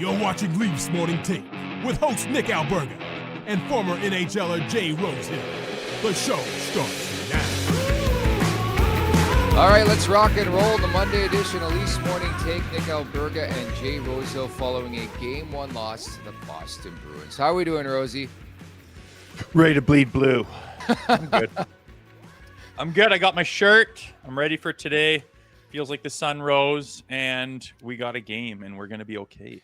You're watching Leafs Morning Take with host Nick Alberga and former NHLer Jay Rosehill. The show starts now. All right, let's rock and roll. The Monday edition of Leafs Morning Take. Nick Alberga and Jay Rosehill following a Game 1 loss to the Boston Bruins. How are we doing, Rosie? Ready to bleed blue. I'm good. I'm good. I got my shirt. I'm ready for today. Feels like the sun rose and we got a game and we're going to be okay.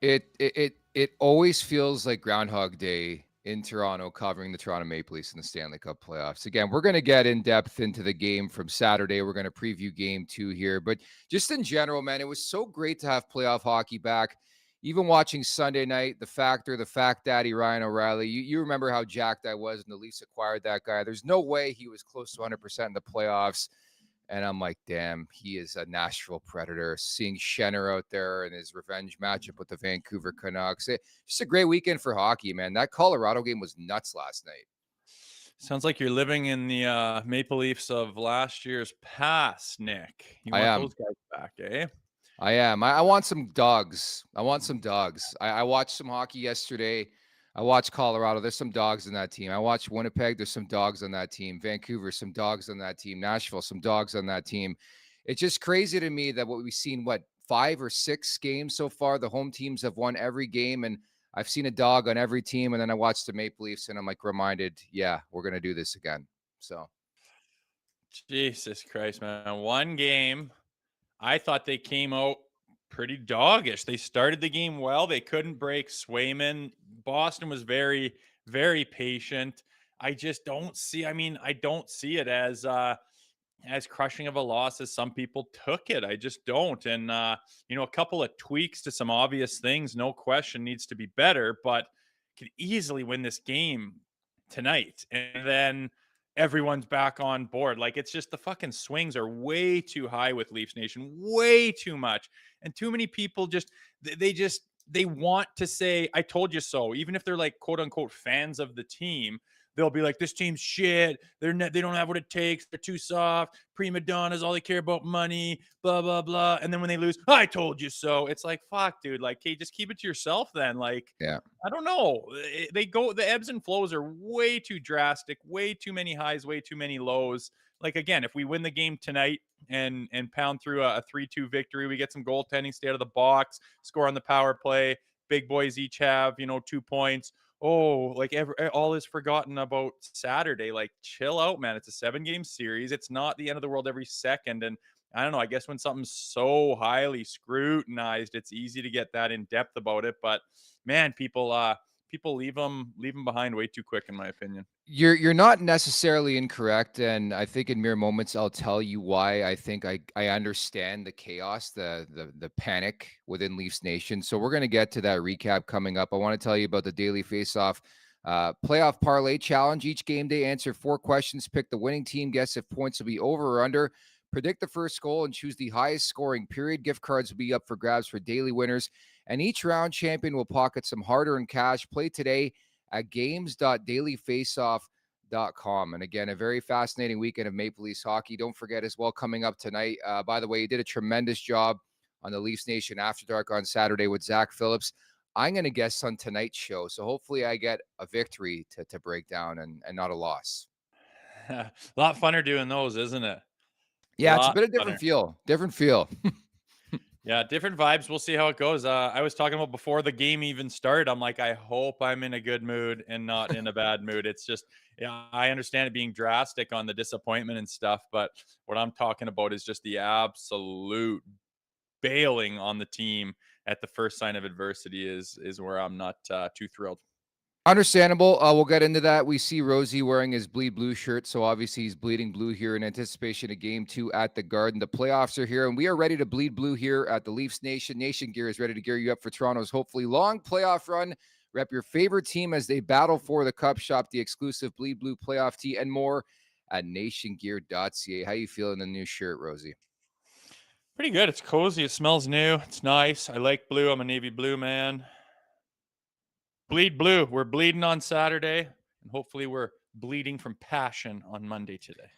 It always feels like Groundhog Day in Toronto covering the Toronto Maple Leafs in the Stanley Cup playoffs. Again, we're going to get in depth into the game from Saturday. We're going to preview game 2 here, but just in general, man, it was so great to have playoff hockey back. Even watching Sunday night, the fact daddy, Ryan O'Reilly, you remember how jacked I was when the Leafs acquired that guy. There's no way he was close to 100% in the playoffs. And I'm like, damn, he is a Nashville Predator. Seeing Schenner out there in his revenge matchup with the Vancouver Canucks. Just a great weekend for hockey, man. That Colorado game was nuts last night. Sounds like you're living in the Maple Leafs of last year's past, Nick. You want those guys back, eh? I am. I want some dogs. I watched some hockey yesterday. I watched Colorado. There's some dogs in that team. I watched Winnipeg. There's some dogs on that team. Vancouver, some dogs on that team. Nashville, some dogs on that team. It's just crazy to me that what we've seen, 5 or 6 games so far, the home teams have won every game, and I've seen a dog on every team. And then I watched the Maple Leafs, and I'm like reminded, yeah, we're going to do this again. So. Jesus Christ, man. One game, I thought they came out pretty doggish. They started the game well. They couldn't break Swayman. Boston was very, very patient. I just don't see, I don't see it as crushing of a loss as some people took it. I just don't. And, a couple of tweaks to some obvious things, no question, needs to be better, but could easily win this game tonight. And then everyone's back on board. Like, it's just the fucking swings are way too high with Leafs Nation, way too much. And too many people they want to say, I told you so. Even if they're like, quote unquote, fans of the team, they'll be like, this team's shit. They don't have what it takes. They're too soft. Prima donnas, all they care about money, blah, blah, blah. And then when they lose, I told you so. It's like, fuck, dude. Like, hey, just keep it to yourself then. Like, yeah, I don't know. The ebbs and flows are way too drastic, way too many highs, way too many lows. Like, again, if we win the game tonight and pound through a 3-2 victory, we get some goaltending, stay out of the box, score on the power play. Big boys each have, 2 points. Oh, like all is forgotten about Saturday. Like, chill out, man. It's a 7-game series. It's not the end of the world every second. And I don't know. I guess when something's so highly scrutinized, it's easy to get that in depth about it. But man, people leave them behind way too quick, in my opinion. You're not necessarily incorrect, and I think in mere moments I'll tell you why I think I understand the chaos, the panic within Leafs Nation. So we're going to get to that recap coming up. I want to tell you about the Daily Faceoff Playoff Parlay Challenge. Each game day, answer 4 questions, pick the winning team, guess if points will be over or under, predict the first goal, and choose the highest scoring period. Gift cards will be up for grabs for daily winners, and each round champion will pocket some hard-earned cash. Play today at games.dailyfaceoff.com. And again, a very fascinating weekend of Maple Leafs hockey. Don't forget as well, coming up tonight, by the way, you did a tremendous job on the Leafs Nation After Dark on Saturday with Zach Phillips. I'm going to guest on tonight's show, so hopefully I get a victory to break down and not a loss. A lot funner doing those, isn't it? Yeah, it's a bit of different feel. Yeah, different vibes. We'll see how it goes. I was talking about before the game even started. I'm like, I hope I'm in a good mood and not in a bad mood. It's just, yeah, I understand it being drastic on the disappointment and stuff, but what I'm talking about is just the absolute bailing on the team at the first sign of adversity is where I'm not too thrilled. Understandable. We'll get into that. We see Rosie wearing his bleed blue shirt, so obviously he's bleeding blue here in anticipation of game 2 at the Garden. The playoffs are here, and we are ready to bleed blue here at the Leafs Nation. Nation Gear is ready to gear you up for Toronto's hopefully long playoff run. Rep your favorite team as they battle for the cup. Shop the exclusive bleed blue playoff tee and more at nationgear.ca. How you feeling in the new shirt, Rosie? Pretty good. It's cozy. It smells new. It's nice. I like blue. I'm a navy blue man. Bleed blue. We're bleeding on Saturday, and hopefully we're bleeding from passion on Monday today.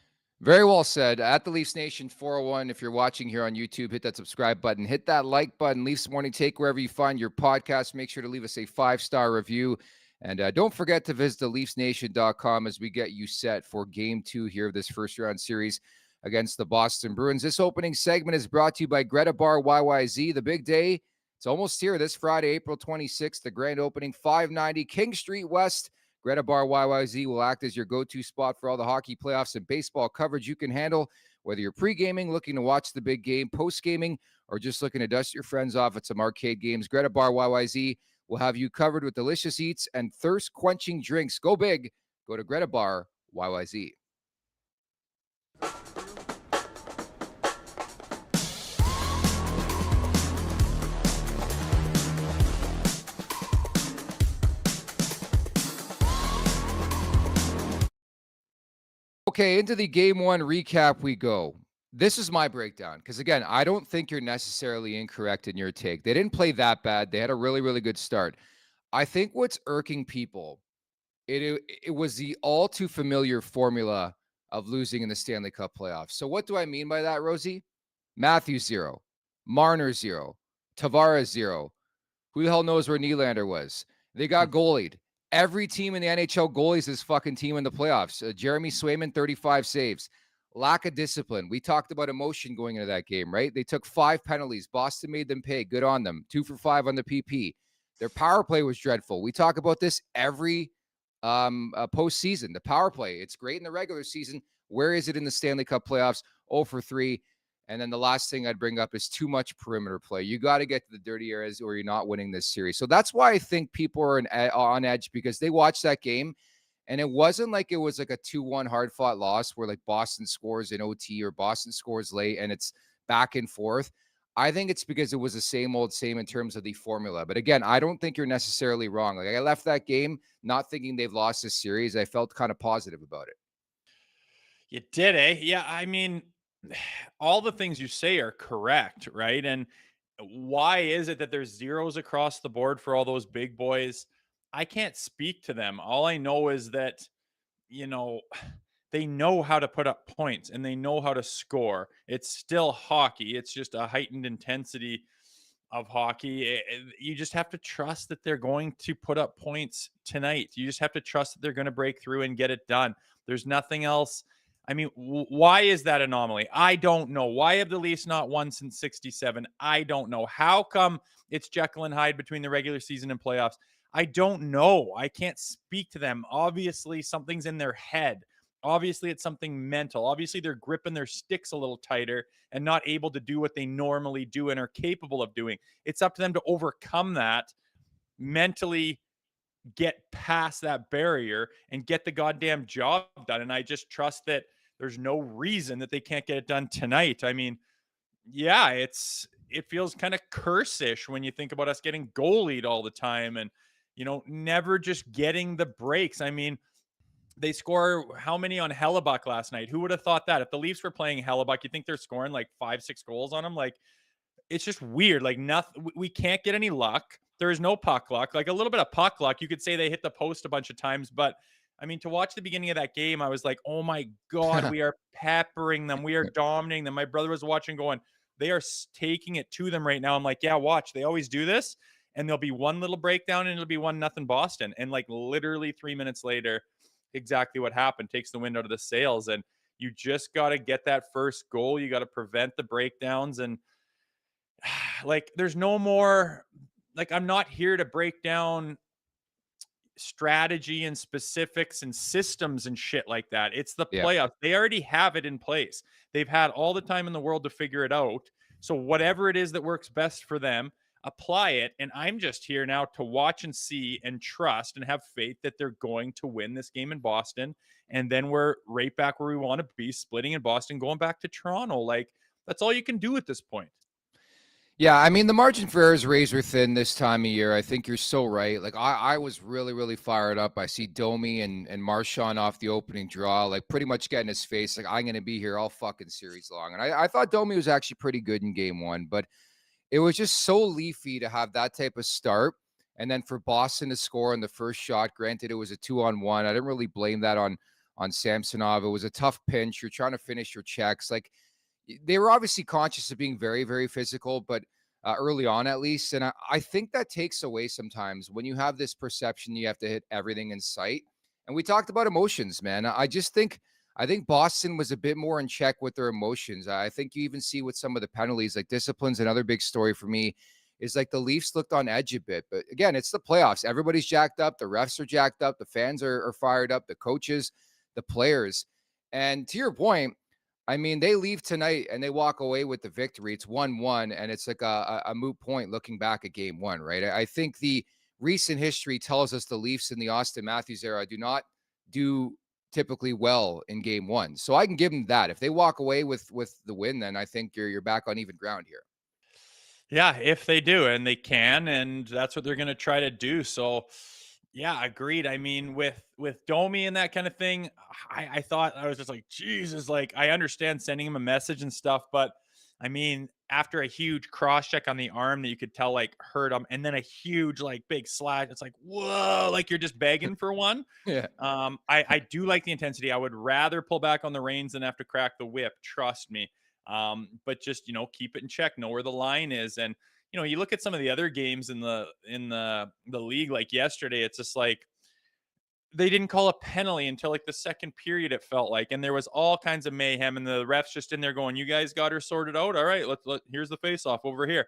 Very well said. At the Leafs Nation 401, if you're watching here on YouTube, hit that subscribe button, hit that like button. Leafs Morning Take, wherever you find your podcast. Make sure to leave us a 5-star review. And don't forget to visit the LeafsNation.com as we get you set for Game 2 here of this first-round series against the Boston Bruins. This opening segment is brought to you by Greta Bar YYZ. The big day, it's almost here this Friday, April 26th, the grand opening, 590 King Street West. Greta Bar YYZ will act as your go-to spot for all the hockey playoffs and baseball coverage you can handle, whether you're pre-gaming, looking to watch the big game, post-gaming, or just looking to dust your friends off at some arcade games. Greta Bar YYZ will have you covered with delicious eats and thirst-quenching drinks. Go big. Go to Greta Bar YYZ. Okay, into the Game 1 recap we go. This is my breakdown because, again, I don't think you're necessarily incorrect in your take. They didn't play that bad. They had a really, really good start. I think what's irking people, it was the all too familiar formula of losing in the Stanley Cup playoffs. So what do I mean by that, Rosie? Matthews 0, Marner 0, Tavares 0. Who the hell knows where Nylander was? They got goalied. Every team in the NHL goalies this fucking team in the playoffs. Jeremy Swayman, 35 saves. Lack of discipline. We talked about emotion going into that game, right? They took 5 penalties. Boston made them pay. Good on them. 2 for 5 on the PP. Their power play was dreadful. We talk about this every postseason. The power play, it's great in the regular season. Where is it in the Stanley Cup playoffs? 0 for 3. And then the last thing I'd bring up is too much perimeter play. You got to get to the dirty areas or you're not winning this series. So that's why I think people are on edge, because they watched that game and it wasn't like it was like a 2-1 hard fought loss where like Boston scores in OT or Boston scores late and it's back and forth. I think it's because it was the same old same in terms of the formula. But again, I don't think you're necessarily wrong. Like I left that game not thinking they've lost this series. I felt kind of positive about it. You did, eh? Yeah, I mean, all the things you say are correct, right? And why is it that there's zeros across the board for all those big boys? I can't speak to them. All I know is that, you know, they know how to put up points and they know how to score. It's still hockey. It's just a heightened intensity of hockey. You just have to trust that they're going to put up points tonight. You just have to trust that they're going to break through and get it done. There's nothing else. I mean, why is that anomaly? I don't know. Why have the Leafs not won since 67? I don't know. How come it's Jekyll and Hyde between the regular season and playoffs? I don't know. I can't speak to them. Obviously, something's in their head. Obviously, it's something mental. Obviously, they're gripping their sticks a little tighter and not able to do what they normally do and are capable of doing. It's up to them to overcome that mentally, get past that barrier and get the goddamn job done. And I just trust that there's no reason that they can't get it done tonight. I mean, yeah, it feels kind of curse-ish when you think about us getting goalied all the time and, you know, never just getting the breaks. I mean, they score how many on Hellebuck last night? Who would have thought that? If the Leafs were playing Hellebuck, you think they're scoring like 5-6 goals on them? Like, it's just weird. Like, nothing, we can't get any luck. There is no puck luck. Like a little bit of puck luck. You could say they hit the post a bunch of times, but I mean, to watch the beginning of that game, I was like, oh my God, we are peppering them. We are dominating them. My brother was watching going, they are taking it to them right now. I'm like, yeah, watch. They always do this. And there'll be one little breakdown and it'll be 1-0 Boston. And like literally 3 minutes later, exactly what happened. Takes the wind out of the sails. And you just got to get that first goal. You got to prevent the breakdowns. And like, there's no more, like, I'm not here to break down strategy and specifics and systems and shit like that. It's the playoffs. They already have it in place. They've had all the time in the world to figure it out. So whatever it is that works best for them, apply it. And I'm just here now to watch and see and trust and have faith that they're going to win this game in Boston. And then we're right back where we want to be, splitting in Boston, going back to Toronto. Like, that's all you can do at this point. Yeah, I mean, the margin for error is razor thin this time of year. I think you're so right. Like, I was really, really fired up. I see Domi and Marchand off the opening draw, like pretty much getting his face. Like, I'm going to be here all fucking series long. And I thought Domi was actually pretty good in game one, but it was just so Leafy to have that type of start. And then for Boston to score on the first shot, granted it was a 2-on-1. I didn't really blame that on on Samsonov. It was a tough pinch. You're trying to finish your checks. Like, they were obviously conscious of being very, very physical, but early on at least. And I think that takes away sometimes when you have this perception you have to hit everything in sight. And we talked about emotions, man. I think Boston was a bit more in check with their emotions. I think you even see with some of the penalties, like discipline's another big story for me, is like the Leafs looked on edge a bit. But again, it's the playoffs. Everybody's jacked up. The refs are jacked up. The fans are fired up. The coaches, the players. And to your point, I mean, they leave tonight and they walk away with the victory. It's 1-1, and it's like a moot point looking back at game one, right? I think the recent history tells us the Leafs in the Auston Matthews era do not do typically well in game one. So I can give them that. If they walk away with the win, then I think you're back on even ground here. Yeah, if they do, and they can, and that's what they're going to try to do. So, yeah, agreed. I mean, with Domi and that kind of thing, I thought, I was just like, Jesus, like, I understand sending him a message and stuff, but I mean, after a huge cross check on the arm that you could tell like hurt him, and then a huge like big slash, it's like, whoa, like you're just begging for one. Yeah. I do like the intensity. I would rather pull back on the reins than have to crack the whip. Trust me. But just, keep it in check, know where the line is. And, you look at some of the other games in the league, like yesterday, it's just like, they didn't call a penalty until like the second period, it felt like, and there was all kinds of mayhem, and the refs just in there going, you guys got her sorted out. All right, here's the face off over here.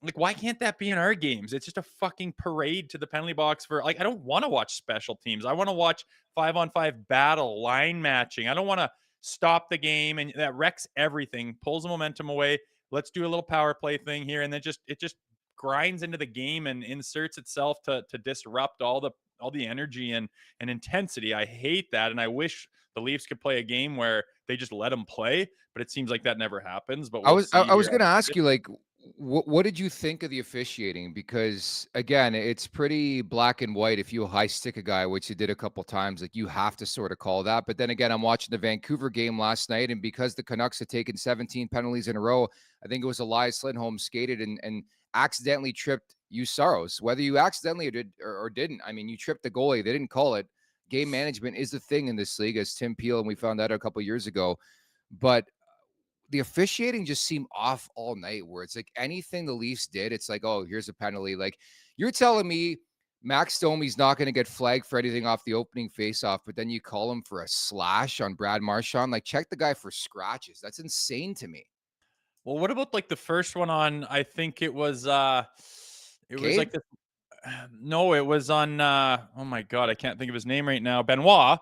Like, why can't that be in our games? It's just a fucking parade to the penalty box for, like, I don't want to watch special teams. I want to watch 5-on-5 battle, line matching. I don't want to stop the game, and that wrecks everything, pulls the momentum away. Let's do a little power play thing here, and then it just grinds into the game and inserts itself to disrupt all the energy and intensity. I hate that, and I wish the Leafs could play a game where they just let them play, but it seems like that never happens. But I we'll was see I was here. going to ask you, like, what did you think of the officiating? Because again, it's pretty black and white. If you high stick a guy, which you did a couple times, like, you have to sort of call that. But then again, I'm watching the Vancouver game last night, and because the Canucks had taken 17 penalties in a row, I think it was Elias Lindholm skated and accidentally tripped Saros. Whether you accidentally did or didn't, I mean, you tripped the goalie. They didn't call it. Game management is the thing in this league, as Tim Peel, and we found that a couple years ago. But the officiating just seemed off all night, where it's like anything the Leafs did, it's like, oh, here's a penalty. Like, you're telling me Max Domi's not going to get flagged for anything off the opening faceoff, but then you call him for a slash on Brad Marchand? Like, check the guy for scratches. That's insane to me. Well, what about like the first one on, I think it was Cade? like this. No, it was on oh my God, I can't think of his name right now. Benoit.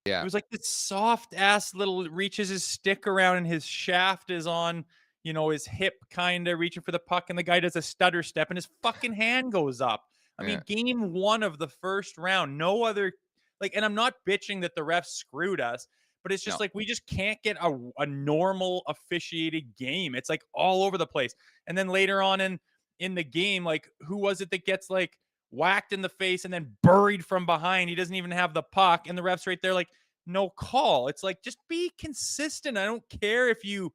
Yeah. It was like this soft ass little, reaches his stick around and his shaft is on, his hip, kind of reaching for the puck, and the guy does a stutter step and his fucking hand goes up. I mean, game one of the first round, no other, like, and I'm not bitching that the refs screwed us, but it's just like, we just can't get a normal officiated game. It's like all over the place. And then later on in the game, like, who was it that gets like whacked in the face and then buried from behind? He doesn't even have the puck, and the ref's right there, like, no call. It's like, just be consistent. I don't care if you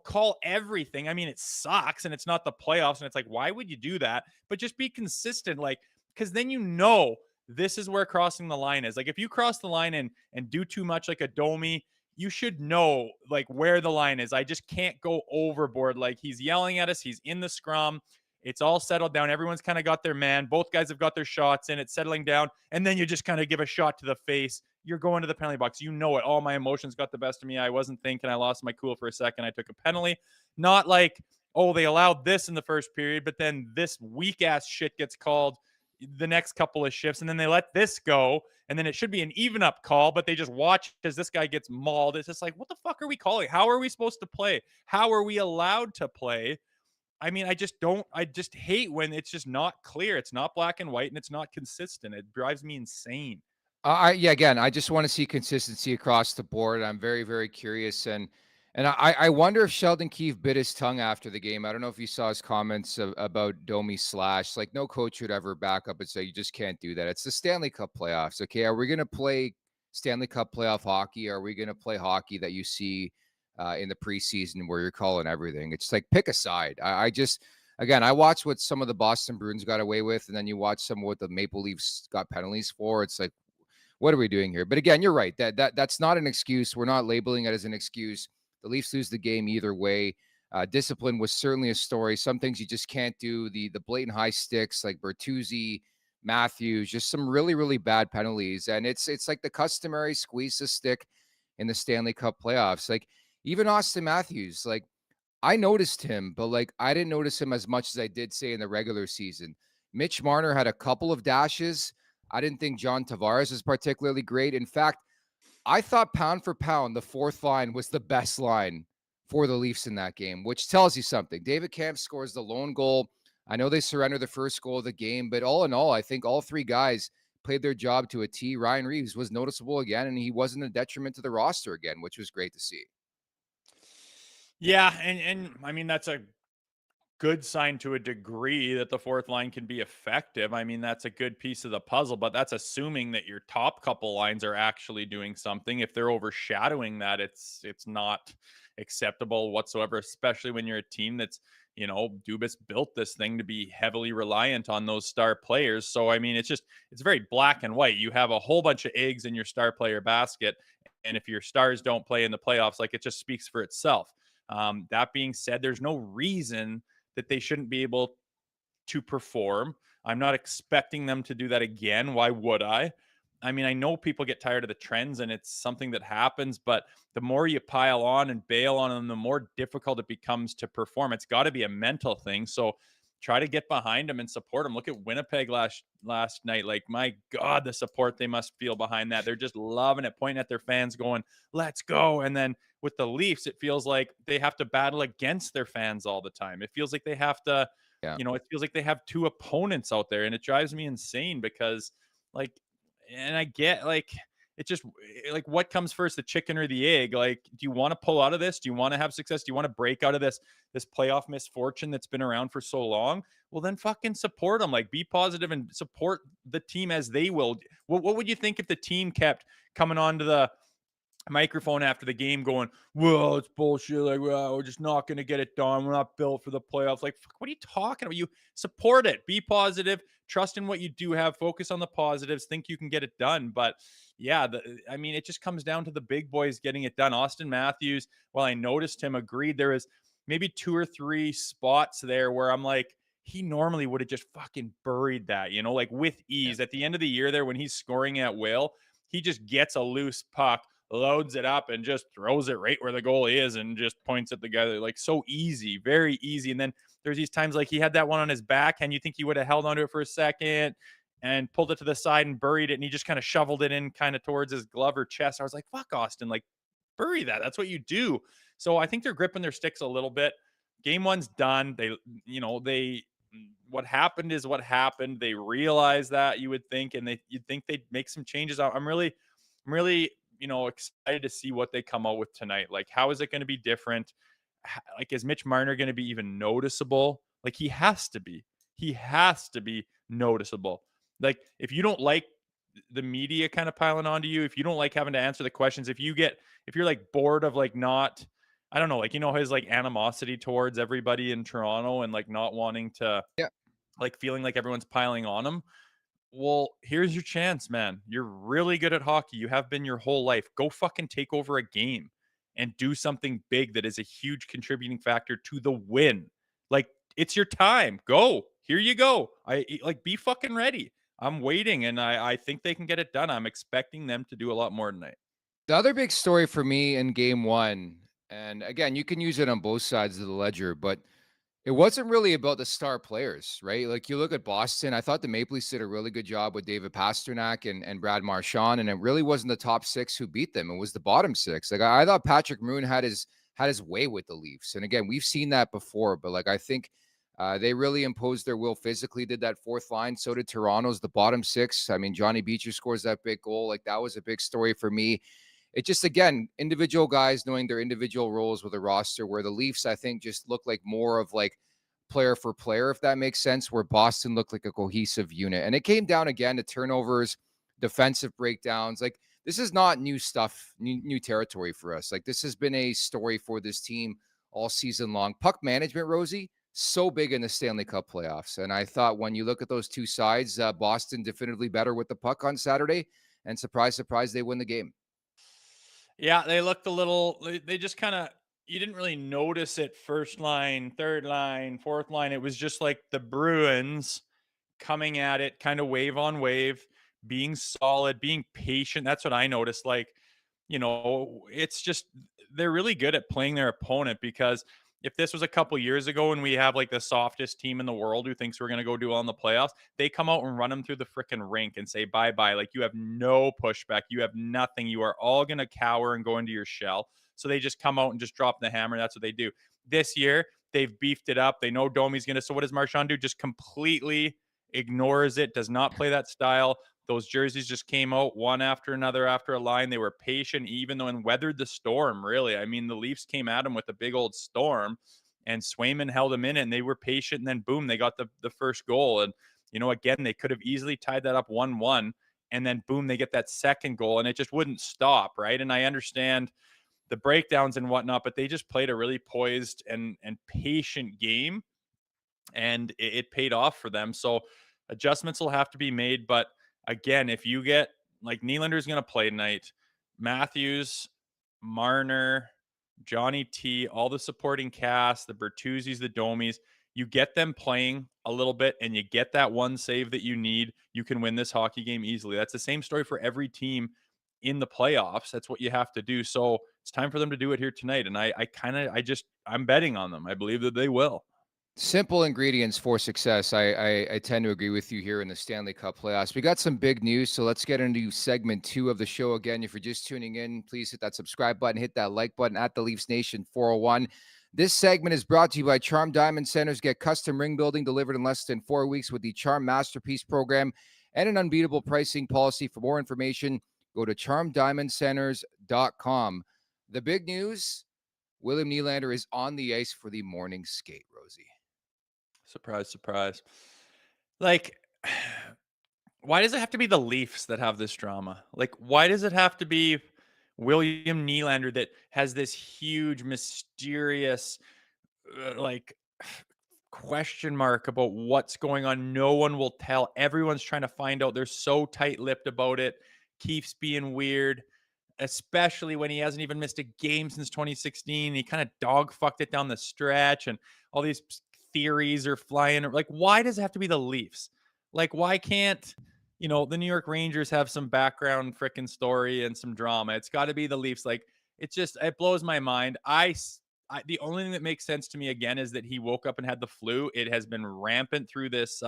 call everything. I mean, it sucks and it's not the playoffs, and it's like, why would you do that? But just be consistent, like, because then this is where crossing the line is. Like, if you cross the line and do too much, like a Domi, you should know like where the line is. I just can't go overboard. Like, he's yelling at us. He's in the scrum. It's all settled down. Everyone's kind of got their man. Both guys have got their shots in. It's settling down. And then you just kind of give a shot to the face. You're going to the penalty box. You know it. All my emotions got the best of me. I wasn't thinking. I lost my cool for a second. I took a penalty. Not like, oh, they allowed this in the first period, but then this weak-ass shit gets called the next couple of shifts, and then they let this go, and then it should be an even-up call, but they just watch as this guy gets mauled. It's just like, what the fuck are we calling? How are we supposed to play? How are we allowed to play? I mean, I just hate when it's just not clear. It's not black and white, and it's not consistent. It drives me insane. Again, I just want to see consistency across the board. I'm very, very curious. And I wonder if Sheldon Keefe bit his tongue after the game. I don't know if you saw his comments about Domi slash. Like, no coach would ever back up and say, you just can't do that. It's the Stanley Cup playoffs. Okay, are we going to play Stanley Cup playoff hockey? Or are we going to play hockey that you see in the preseason where you're calling everything? It's like, pick a side. Again, I watched what some of the Boston Bruins got away with, and then you watch some of what the Maple Leafs got penalties for. It's like, what are we doing here? But again, you're right. That's not an excuse. We're not labeling it as an excuse. The Leafs lose the game either way. Discipline was certainly a story. Some things you just can't do. The blatant high sticks like Bertuzzi, Matthews, just some really, really bad penalties. And it's like the customary squeeze the stick in the Stanley Cup playoffs. Like even Auston Matthews, like I noticed him, but like I didn't notice him as much as I did say in the regular season. Mitch Marner had a couple of dashes. I didn't think John Tavares was particularly great. In fact, I thought pound for pound, the fourth line was the best line for the Leafs in that game, which tells you something. David Kampf scores the lone goal. I know they surrendered the first goal of the game, but all in all, I think all three guys played their job to a T. Ryan Reeves was noticeable again, and he wasn't a detriment to the roster again, which was great to see. Yeah, and I mean that's a good sign to a degree that the fourth line can be effective. I mean, that's a good piece of the puzzle, but that's assuming that your top couple lines are actually doing something. If they're overshadowing that, it's not acceptable whatsoever, especially when you're a team that's, Dubas built this thing to be heavily reliant on those star players. So, I mean, it's very black and white. You have a whole bunch of eggs in your star player basket. And if your stars don't play in the playoffs, like it just speaks for itself. That being said, there's no reason that they shouldn't be able to perform. I'm not expecting them to do that again. Why would I? I mean, I know people get tired of the trends and it's something that happens, but the more you pile on and bail on them, the more difficult it becomes to perform. It's got to be a mental thing. So try to get behind them and support them. Look at Winnipeg last night. Like, my God, the support they must feel behind that. They're just loving it, pointing at their fans going, let's go. And then with the Leafs, it feels like they have to battle against their fans all the time. It feels like they have to, it feels like they have two opponents out there. And it drives me insane because and I get it just like what comes first, the chicken or the egg? Like, do you want to pull out of this? Do you want to have success? Do you want to break out of this playoff misfortune that's been around for so long? Well, then fucking support them. Like, be positive and support the team as they will. What would you think if the team kept coming onto the microphone after the game going, well, it's bullshit. Like, well, we're just not going to get it done. We're not built for the playoffs. Like, fuck, what are you talking about? You support it. Be positive. Trust in what you do have. Focus on the positives. Think you can get it done. But yeah, I mean, it just comes down to the big boys getting it done. Auston Matthews, well, I noticed him, agreed. There was maybe 2 or 3 spots there where I'm like, he normally would have just fucking buried that, like with ease. At the end of the year there, when he's scoring at will, he just gets a loose puck, loads it up, and just throws it right where the goal is and just points at the guy. Like, so easy, very easy. And then there's these times like he had that one on his backhand. You think he would have held onto it for a second and pulled it to the side and buried it, and he just kind of shoveled it in kind of towards his glove or chest. I was like, fuck, Auston, like, bury that. That's what you do. So I think they're gripping their sticks a little bit. Game one's done. What happened is what happened. They realize that, you would think, and you'd think they'd make some changes. I'm really excited to see what they come out with tonight. Like, how is it going to be different? Like, is Mitch Marner going to be even noticeable? Like, he has to be noticeable. Like, if you don't like the media kind of piling onto you, if you don't like having to answer the questions, if you're like bored of like not, I don't know, like, his like animosity towards everybody in Toronto and like not wanting to, like feeling like everyone's piling on him. Well, here's your chance, man. You're really good at hockey. You have been your whole life. Go fucking take over a game and do something big that is a huge contributing factor to the win. Like, it's your time. Go. Here you go. Be fucking ready. I'm waiting, and I think they can get it done. I'm expecting them to do a lot more tonight. The other big story for me in game one, and again, you can use it on both sides of the ledger, but it wasn't really about the star players, right? Like, you look at Boston, I thought the Maple Leafs did a really good job with David Pastrnak and Brad Marchand, and it really wasn't the top 6 who beat them. It was the bottom 6. Like, I thought Patrick Maroon had his way with the Leafs. And again, we've seen that before, but like, I think they really imposed their will physically, did that fourth line. So did Toronto's, the bottom 6. I mean, Johnny Beecher scores that big goal. Like, that was a big story for me. It just, again, individual guys knowing their individual roles with a roster, where the Leafs, I think, just look like more of like player for player, if that makes sense, where Boston looked like a cohesive unit. And it came down again to turnovers, defensive breakdowns. Like, this is not new stuff, new territory for us. Like, this has been a story for this team all season long. Puck management, Rosie, so big in the Stanley Cup playoffs. And I thought when you look at those two sides, Boston definitively better with the puck on Saturday. and surprise, surprise, they win the game. Yeah, they looked a little, they just kind of, you didn't really notice it first line, third line, fourth line. It was just like the Bruins coming at it kind of wave on wave, being solid, being patient. That's what I noticed. Like, it's just they're really good at playing their opponent, because if this was a couple years ago and we have like the softest team in the world who thinks we're going to go do well in the playoffs, they come out and run them through the freaking rink and say bye-bye. Like, you have no pushback. You have nothing. You are all going to cower and go into your shell. So they just come out and just drop the hammer. That's what they do. This year, they've beefed it up. They know Domi's going to. So what does Marchand do? Just completely ignores it, does not play that style. Those jerseys just came out one after another after a line. They were patient, even though, and weathered the storm, really. I mean, the Leafs came at them with a big old storm, and Swayman held them in, and they were patient, and then boom, they got the first goal. And, again, they could have easily tied that up 1-1, and then boom, they get that second goal, and it just wouldn't stop, right? And I understand the breakdowns and whatnot, but they just played a really poised and patient game, and it paid off for them. So adjustments will have to be made, but again, if you get like Nylander's going to play tonight, Matthews, Marner, Johnny T, all the supporting cast, the Bertuzzis, the Domis, you get them playing a little bit and you get that one save that you need, you can win this hockey game easily. That's the same story for every team in the playoffs. That's what you have to do. So it's time for them to do it here tonight. And I'm betting on them. I believe that they will. Simple ingredients for success. I tend to agree with you here in the Stanley Cup playoffs. We got some big news, so let's get into segment 2 of the show. Again, if you're just tuning in, please hit that subscribe button, hit that like button at the Leafs Nation 401. This segment is brought to you by Charm Diamond Centers. Get custom ring building delivered in less than 4 weeks with the Charm Masterpiece Program and an unbeatable pricing policy. For more information, go to charmdiamondcenters.com. The big news, William Nylander is on the ice for the morning skate, Rosie. Surprise, surprise. Like, why does it have to be the Leafs that have this drama? Like, why does it have to be William Nylander that has this huge, mysterious, question mark about what's going on? No one will tell. Everyone's trying to find out. They're so tight-lipped about it. Keeps being weird, especially when he hasn't even missed a game since 2016. He kind of dog-fucked it down the stretch, and all these theories are flying. Like, why does it have to be the Leafs? Like, why can't, the New York Rangers have some background freaking story and some drama? It's got to be the Leafs. Like, it blows my mind. The only thing that makes sense to me, again, is that he woke up and had the flu. It has been rampant through this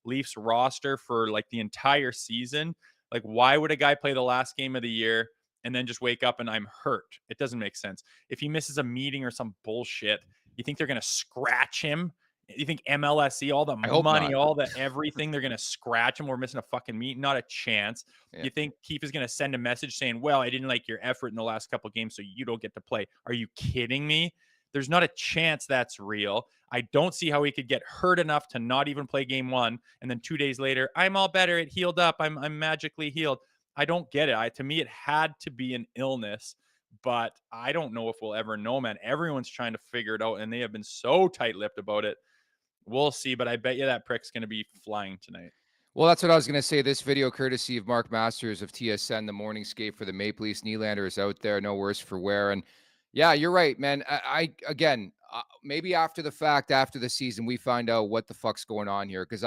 Leafs roster for like the entire season. Like, why would a guy play the last game of the year and then just wake up and I'm hurt? It doesn't make sense. If he misses a meeting or some bullshit, you think they're going to scratch him? You think MLSE, all the money, all the everything, they're going to scratch him? We're missing a fucking meet. Not a chance. Yeah. You think Keefe is going to send a message saying, well, I didn't like your effort in the last couple of games, so you don't get to play? Are you kidding me? There's not a chance that's real. I don't see how he could get hurt enough to not even play game 1. And then 2 days later, I'm all better. It healed up. I'm magically healed. I don't get it. To me, it had to be an illness, but I don't know if we'll ever know, man. Everyone's trying to figure it out, and they have been so tight-lipped about it. We'll see, but I bet you that prick's going to be flying tonight. Well, that's what I was going to say. This video, courtesy of Mark Masters of TSN, the morning skate for the Maple Leafs. Nylander is out there, no worse for wear. And yeah, you're right, man. Again, maybe after the fact, after the season, we find out what the fuck's going on here. Because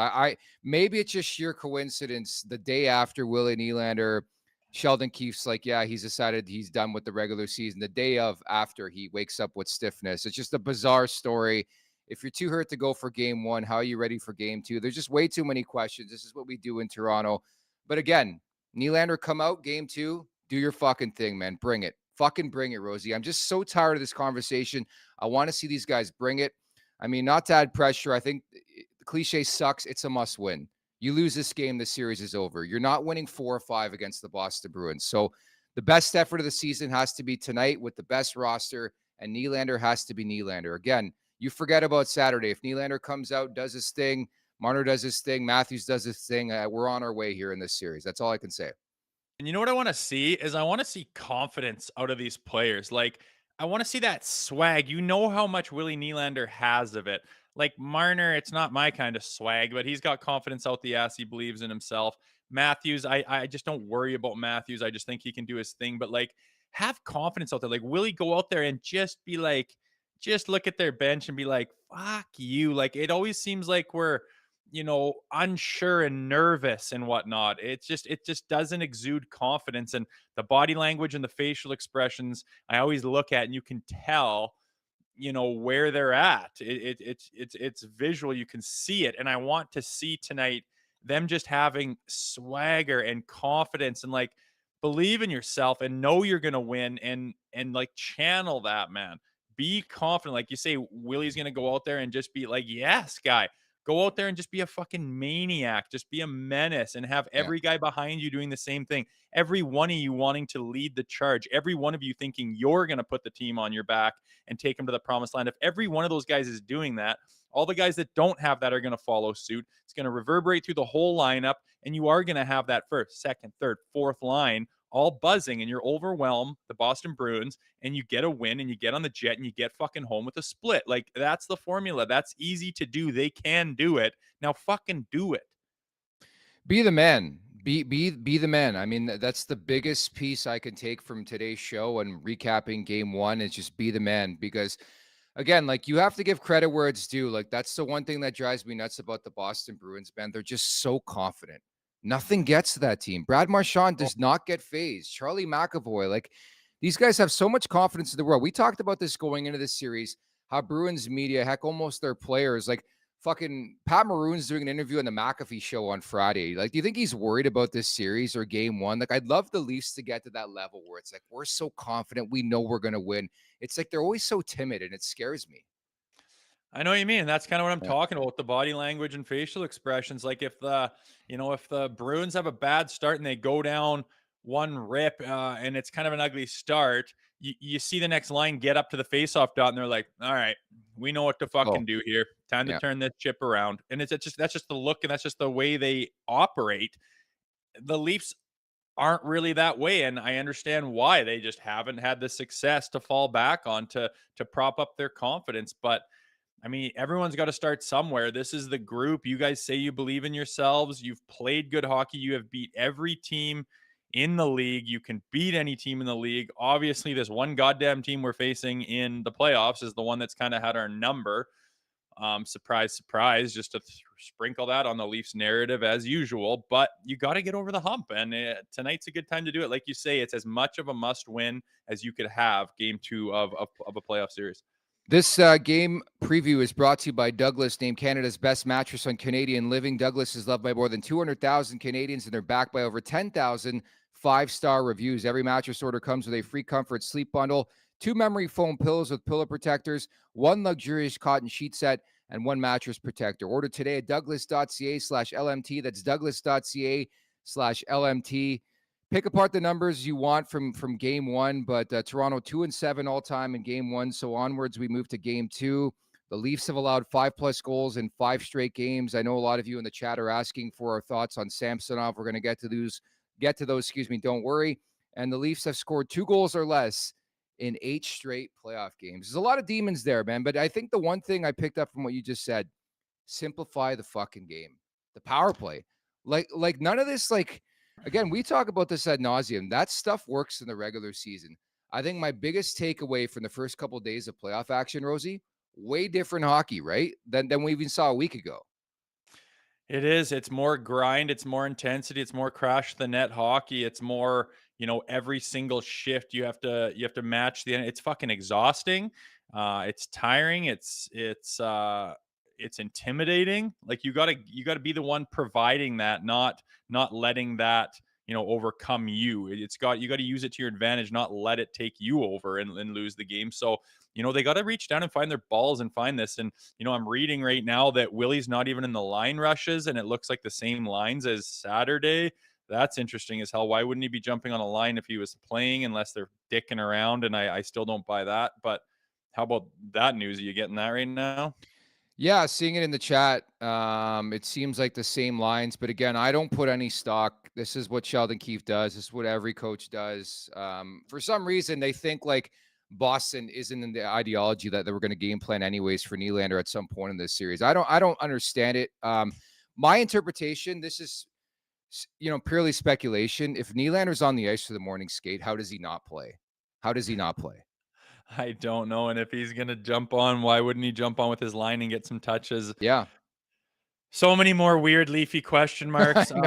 maybe it's just sheer coincidence. The day after Willie Nylander, Sheldon Keefe's like, yeah, he's decided he's done with the regular season. The day after, he wakes up with stiffness. It's just a bizarre story. If you're too hurt to go for game 1, how are you ready for game 2? There's just way too many questions. This is what we do in Toronto. But again, Nylander, come out game 2, do your fucking thing, man. Bring it. Fucking bring it, Rosie. I'm just so tired of this conversation. I want to see these guys bring it. I mean, not to add pressure. I think the cliche sucks. It's a must win. You lose this game, the series is over. You're not winning 4 or 5 against the Boston Bruins. So the best effort of the season has to be tonight with the best roster, and Nylander has to be Nylander. Again, you forget about Saturday. If Nylander comes out, does his thing, Marner does his thing, Matthews does his thing, we're on our way here in this series. That's all I can say. And you know what I want to see is I want to see confidence out of these players. Like, I want to see that swag. You know how much Willie Nylander has of it. Like Marner, it's not my kind of swag, but he's got confidence out the ass. He believes in himself. Matthews, I just don't worry about Matthews. I just think he can do his thing. But like, have confidence out there. Like, will he go out there and just be like, just look at their bench and be like, fuck you? Like, it always seems like we're, unsure and nervous and whatnot. It just doesn't exude confidence. And the body language and the facial expressions, I always look at, and you can tell, where they're at. It's visual. You can see it. And I want to see tonight them just having swagger and confidence and like believe in yourself and know you're going to win and like channel that, man. Be confident. Like you say, Willie's going to go out there and just be like, yes, guy, go out there and just be a fucking maniac. Just be a menace and have Yeah. every guy behind you doing the same thing. Every one of you wanting to lead the charge. Every one of you thinking you're going to put the team on your back and take them to the promised land. If every one of those guys is doing that, all the guys that don't have that are going to follow suit. It's going to reverberate through the whole lineup, and you are going to have that first, second, third, fourth line all buzzing, and you're overwhelmed, the Boston Bruins, and you get a win, and you get on the jet, and you get fucking home with a split. Like, that's the formula. That's easy to do. They can do it. Now fucking do it. Be the man. Be the man. I mean, that's the biggest piece I can take from today's show and recapping game one is just be the man. Because again, like you have to give credit where it's due. Like that's the one thing that drives me nuts about the Boston Bruins, man. They're just so confident. Nothing gets to that team. Brad Marchand does not get phased. Charlie McAvoy, like these guys have so much confidence in the world. We talked about this going into this series, how Bruins media, heck, almost their players, like fucking Pat Maroon's doing an interview on the McAfee show on Friday. Like, do you think he's worried about this series or game one? Like, I'd love the Leafs to get to that level where it's like, we're so confident. We know we're going to win. It's like, they're always so timid and it scares me. I know what you mean. That's kind of what I'm Yeah. talking about, the body language and facial expressions. Like if the Bruins have a bad start and they go down one rip and it's kind of an ugly start, you see the next line get up to the faceoff dot and they're like, all right, we know what to fucking do here. Time to turn this chip around. And that's just the look and that's just the way they operate. The Leafs aren't really that way, and I understand why. They just haven't had the success to fall back on to prop up their confidence. But I mean, everyone's got to start somewhere. This is the group. You guys say you believe in yourselves. You've played good hockey. You have beat every team in the league. You can beat any team in the league. Obviously, this one goddamn team we're facing in the playoffs is the one that's kind of had our number. Surprise, surprise, just to sprinkle that on the Leafs narrative as usual. But you got to get over the hump, and tonight's a good time to do it. Like you say, it's as much of a must-win as you could have game two of a playoff series. This game preview is brought to you by Douglas, named Canada's best mattress on Canadian living. Douglas is loved by more than 200,000 Canadians, and they're backed by over 10,000 five-star reviews. Every mattress order comes with a free comfort sleep bundle, 2 memory foam pillows with pillow protectors, 1 luxurious cotton sheet set, and 1 mattress protector. Order today at douglas.ca/LMT. That's douglas.ca/LMT. Pick apart the numbers you want from game one, but Toronto 2-7 all time in game one. So onwards, we move to game two. The Leafs have allowed 5+ goals in 5 straight games. I know a lot of you in the chat are asking for our thoughts on Samsonov. We're going to get to those. Don't worry. And the Leafs have scored 2 goals or less in 8 straight playoff games. There's a lot of demons there, man. But I think the one thing I picked up from what you just said, simplify the fucking game. The power play. Like none of this, like, again, we talk about this ad nauseum. That stuff works in the regular season. I think my biggest takeaway from the first couple of days of playoff action, Rosie, way different hockey, right? Than we even saw a week ago. It is. It's more grind. It's more intensity. It's more crash the net hockey. It's more, every single shift you have to match the end. It's fucking exhausting. It's tiring. It's intimidating. Like you gotta be the one providing that, not letting that overcome you. You got to use it to your advantage, not let it take you over and lose the game. So they got to reach down and find their balls and find this. And I'm reading right now that Willie's not even in the line rushes, and it looks like the same lines as Saturday. That's interesting as hell. Why wouldn't he be jumping on a line if he was playing, unless they're dicking around? And I still don't buy that. But how about that news? Are you getting that right now? Yeah, seeing it in the chat. It seems like the same lines, but again, I don't put any stock. This is what Sheldon Keefe does. This is what every coach does. For some reason, they think like Boston isn't in the ideology that they were going to game plan anyways for Nylander at some point in this series. I don't understand it. My interpretation, this is purely speculation. If Nylander's on the ice for the morning skate, how does he not play? How does he not play? I don't know. And if he's going to jump on, why wouldn't he jump on with his line and get some touches? Yeah. So many more weird leafy question marks. I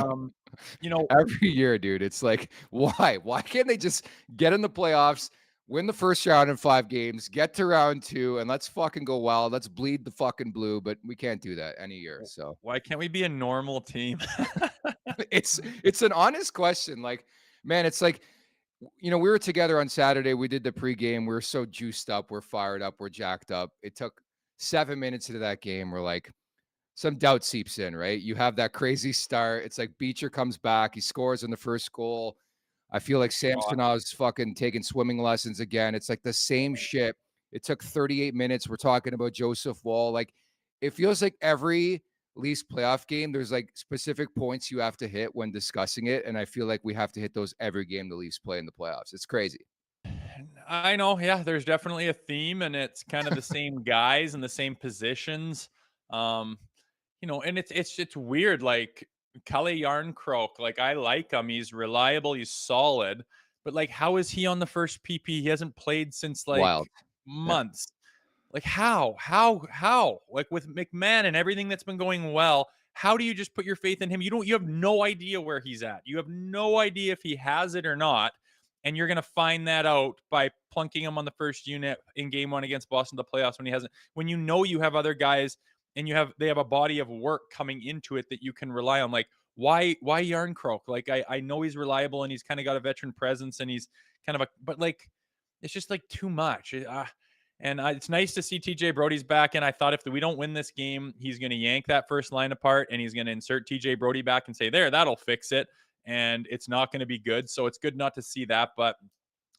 know. Every year, dude, it's like, why? Why can't they just get in the playoffs, win the first round in 5 games, get to round 2, and let's fucking go wild. Let's bleed the fucking blue, but we can't do that any year. So why can't we be a normal team? it's an honest question. Like, man, it's like, we were together on Saturday. We did the pregame. We were so juiced up. We're fired up. We're jacked up. It took 7 minutes into that game. We're like, some doubt seeps in, right? You have that crazy start. It's like Beecher comes back. He scores in the first goal. I feel like Samsonov's fucking taking swimming lessons again. It's like the same shit. It took 38 minutes. We're talking about Joseph Woll. Like, it feels like every Leafs playoff game, there's like specific points you have to hit when discussing it. And I feel like we have to hit those every game the Leafs play in the playoffs. It's crazy. I know. Yeah, there's definitely a theme, and it's kind of the same guys in the same positions. And it's weird. Like Kalle Yarncroke, like I like him. He's reliable. He's solid. But like, how is he on the first PP? He hasn't played since like months. Yeah. Like how? Like with McMahon and everything that's been going well, how do you just put your faith in him? You have no idea where he's at. You have no idea if he has it or not. And you're going to find that out by plunking him on the first unit in game 1 against Boston, the playoffs, when he hasn't, when you have other guys and they have a body of work coming into it that you can rely on. Like, why Yarncroke? Like, I know he's reliable and he's kind of got a veteran presence and he's kind of but like, it's just like too much. It's nice to see TJ Brody's back. And I thought if we don't win this game, he's going to yank that first line apart and he's going to insert TJ Brody back and say, that'll fix it. And it's not going to be good. So it's good not to see that. But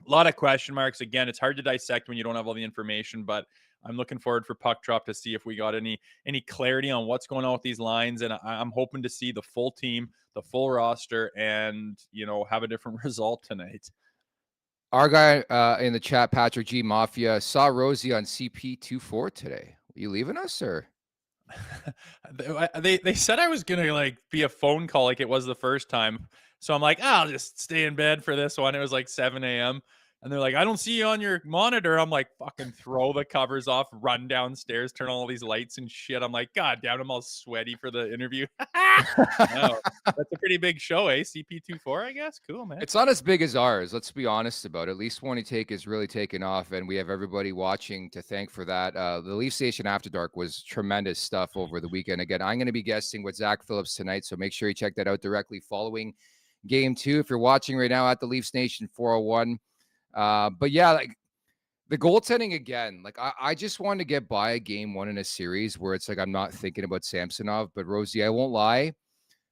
a lot of question marks. Again, it's hard to dissect when you don't have all the information. But I'm looking forward for puck drop to see if we got any clarity on what's going on with these lines. And I'm hoping to see the full team, the full roster, and, have a different result tonight. Our guy in the chat, Patrick G. Mafia, saw Rosie on CP24 today. Are you leaving us, or? They said I was gonna like be a phone call like it was the first time, so I'm like, I'll just stay in bed for this one. It was like 7 a.m. and they're like, I don't see you on your monitor. I'm like, fucking throw the covers off, run downstairs, turn on all these lights and shit. I'm like, God damn, I'm all sweaty for the interview. No, that's a pretty big show, eh? CP24, I guess. Cool, man. It's not as big as ours. Let's be honest about it. At least 20 Take is really taken off, and we have everybody watching to thank for that. The Leaf Station After Dark was tremendous stuff over the weekend. Again, I'm going to be guesting with Zach Phillips tonight, so make sure you check that out directly following Game 2. If you're watching right now at the Leafs Nation 401. But yeah, like the goaltending again, like I just wanted to get by a game 1 in a series where it's like I'm not thinking about Samsonov. But Rosie, I won't lie.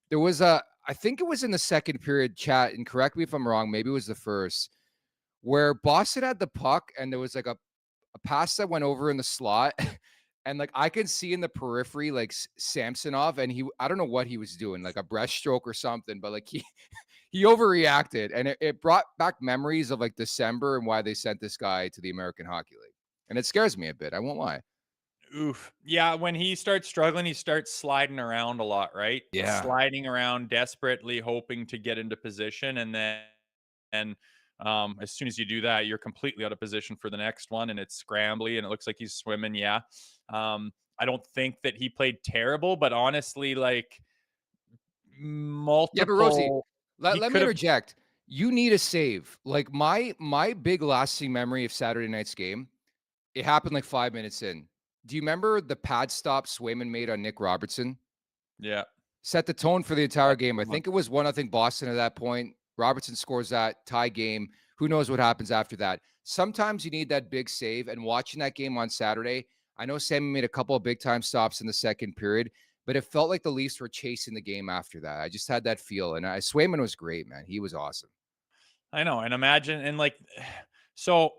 There was I think it was in the second period, chat, and correct me if I'm wrong, maybe it was the first, where Boston had the puck and there was like a pass that went over in the slot. And like I can see in the periphery like Samsonov, and I don't know what he was doing, like a breaststroke or something, but like he overreacted, and it brought back memories of like December and why they sent this guy to the American Hockey League. And it scares me a bit. I won't lie. Oof. Yeah, when he starts struggling, he starts sliding around a lot, right? Yeah. Sliding around, desperately hoping to get into position. And as soon as you do that, you're completely out of position for the next one, and it's scrambly, and it looks like he's swimming. Yeah. I don't think that he played terrible, but honestly, like multiple. Yeah, but Rosie, let me interject. You need a save. Like my big lasting memory of Saturday night's game, it happened like 5 minutes in. Do you remember the pad stop Swayman made on Nick Robertson? Yeah. Set the tone for the entire game. I think it was 1-0 Boston at that point. Robertson scores that tie game. Who knows what happens after that? Sometimes you need that big save. And watching that game on Saturday, I know Sammy made a couple of big time stops in the second period, but it felt like the Leafs were chasing the game after that. I just had that feel. And Swayman was great, man. He was awesome. I know. And imagine, and like, so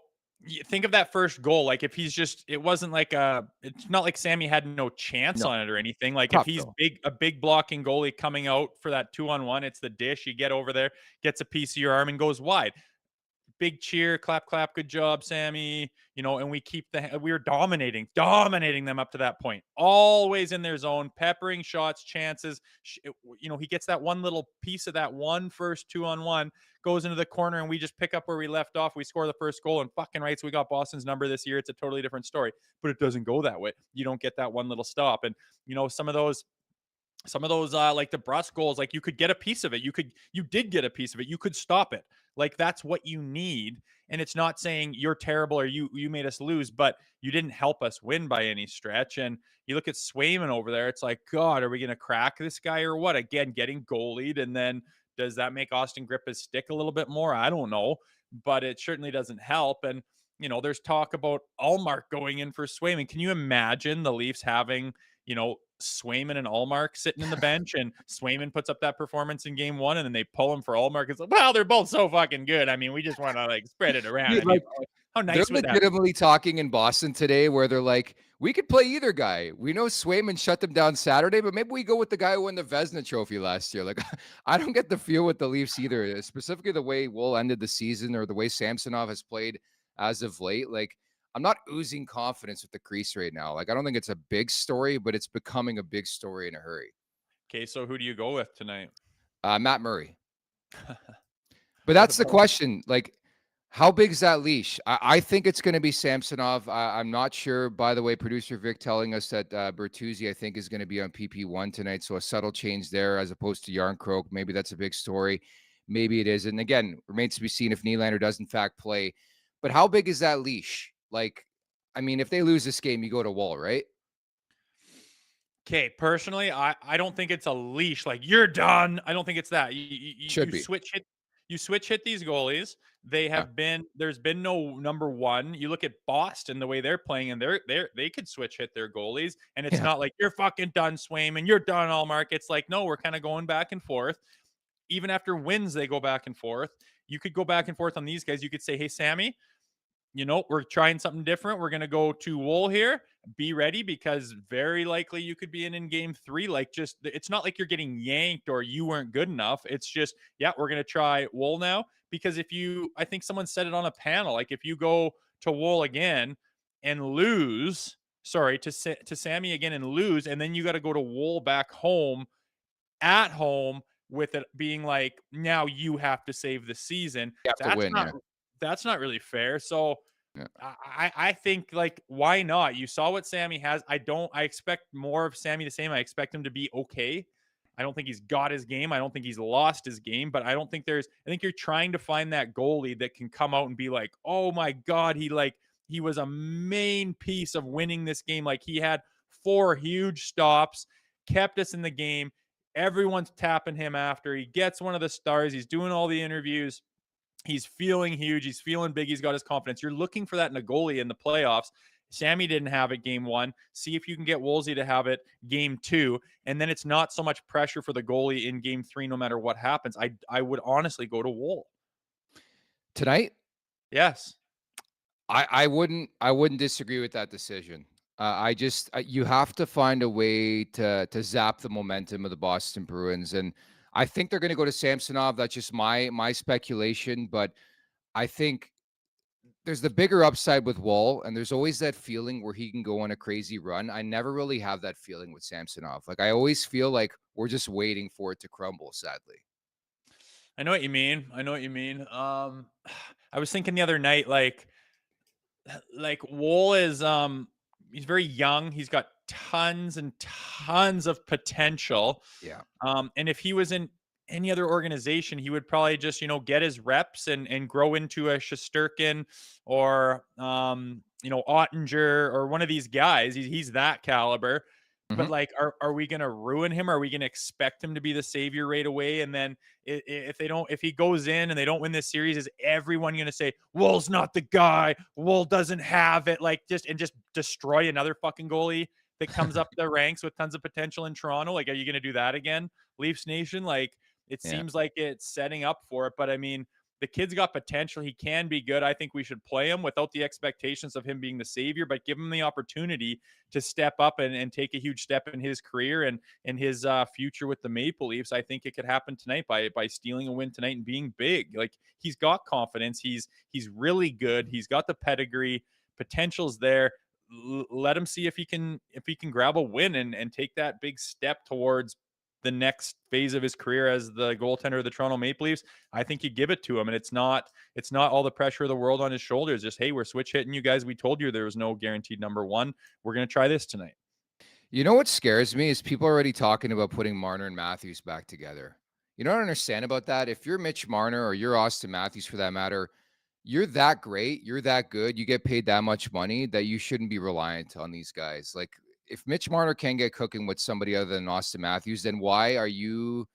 think of that first goal. Like if he's just, it wasn't like it's not like Sammy had no chance on it or anything. Like if he's a big blocking goalie coming out for that 2-on-1, it's the dish. You get over there, gets a piece of your arm and goes wide. big cheer, clap, clap, good job, Sammy. And we were dominating them up to that point. Always in their zone, peppering shots, chances. He gets that one little piece of that one first 2-on-1, goes into the corner, and we just pick up where we left off. We score the first goal, and fucking rights, we got Boston's number this year. It's a totally different story, but it doesn't go that way. You don't get that one little stop. And, some of those like the Brust goals, like you could get a piece of it. You did get a piece of it. You could stop it. Like that's what you need. And it's not saying you're terrible or you made us lose, but you didn't help us win by any stretch. And you look at Swayman over there, it's like, God, are we going to crack this guy or what? Again, getting goalied. And then does that make Auston grip his stick a little bit more? I don't know, but it certainly doesn't help. And, there's talk about Allmark going in for Swayman. Can you imagine the Leafs having, Swayman and Allmark sitting in the bench, and Swayman puts up that performance in game 1, and then they pull him for Allmark? It's like, well, they're both so fucking good. I mean, we just want to like spread it around. Dude, how nice they're would that be? legitimately talking in Boston today where they're like, we could play either guy. We know Swayman shut them down Saturday, but maybe we go with the guy who won the Vezina Trophy last year. Like, I don't get the feel with the Leafs either, specifically the way Woll ended the season or the way Samsonov has played as of late. Like, I'm not oozing confidence with the crease right now. Like, I don't think it's a big story, but it's becoming a big story in a hurry. Okay, so who do you go with tonight? Matt Murray. But that's the question. Like, how big is that leash? I think it's going to be Samsonov. I'm not sure. By the way, producer Vic telling us that Bertuzzi, I think, is going to be on PP1 tonight. So a subtle change there as opposed to Yarncroke. Maybe that's a big story. Maybe it is. And again, remains to be seen if Nylander does in fact play. But how big is that leash? Like, I mean, if they lose this game, you go to Woll, right? Okay, personally, I don't think it's a leash. Like, you're done. I don't think it's that. Should be. You switch hit these goalies. They have been, there's been no number one. You look at Boston, the way they're playing, and they could switch hit their goalies, and it's not like you're fucking done, Swayman, you're done, Allmark. It's like, no, we're kind of going back and forth. Even after wins, they go back and forth. You could go back and forth on these guys. You could say, hey, Sammy, we're trying something different. We're going to go to Woll here. Be ready, because very likely you could be in game 3. Like, just, it's not like you're getting yanked or you weren't good enough. It's just, we're going to try Woll now. Because I think someone said it on a panel, like if you go to Woll again and lose, to Sammy again and lose, and then you got to go to Woll back home at home with it being like, now you have to save the season. You have to win, That's not really fair. So I think, like, why not? You saw what Sammy has. I expect more of Sammy the same. I expect him to be okay. I don't think he's got his game. I don't think he's lost his game, but I think you're trying to find that goalie that can come out and be like, oh my God, he was a main piece of winning this game. Like, he had 4 huge stops, kept us in the game. Everyone's tapping him after. He gets one of the stars. He's doing all the interviews. He's feeling huge. He's feeling big. He's got his confidence. You're looking for that in a goalie in the playoffs. Sammy didn't have it game 1. See if you can get Woolsey to have it game 2. And then it's not so much pressure for the goalie in game 3, no matter what happens. I would honestly go to Woll. Tonight? Yes. I wouldn't disagree with that decision. You have to find a way to zap the momentum of the Boston Bruins. And I think they're going to go to Samsonov. That's just my speculation, but I think there's the bigger upside with Woll, and there's always that feeling where he can go on a crazy run. I never really have that feeling with Samsonov. Like, I always feel like we're just waiting for it to crumble, sadly. I know what you mean. I was thinking the other night, like Woll is, he's very young. He's got tons and tons of potential. Yeah. And if he was in any other organization, he would probably just, get his reps and grow into a Shesterkin or, Ottinger or one of these guys. He's that caliber. Mm-hmm. But like, are we going to ruin him? Are we going to expect him to be the savior right away? And then if he goes in and they don't win this series, is everyone going to say, Woll's not the guy, Woll doesn't have it, like, just destroy another fucking goalie that comes up the ranks with tons of potential in Toronto? Like, are you going to do that again, Leafs Nation? Like, it seems like it's setting up for it. But I mean, The kid's got potential. He can be good. I think we should play him without the expectations of him being the savior, but give him the opportunity to step up and take a huge step in his career and in his future with the Maple Leafs. I think it could happen tonight by stealing a win tonight and being big. Like, he's got confidence. He's really good. He's got the pedigree. Potential's there. Let him see if he can grab a win and take that big step towards the next phase of his career as the goaltender of the Toronto Maple Leafs. I think you give it to him, and it's not all the pressure of the world on his shoulders. Just, hey, we're switch hitting you guys. We told you there was no guaranteed number one. We're going to try this tonight. You know what scares me is people are already talking about putting Marner and Matthews back together. You don't understand about that. If you're Mitch Marner or you're Auston Matthews for that matter, you're that great, you're that good, you get paid that much money that you shouldn't be reliant on these guys. Like, if Mitch Marner can get cooking with somebody other than Auston Matthews, then why are you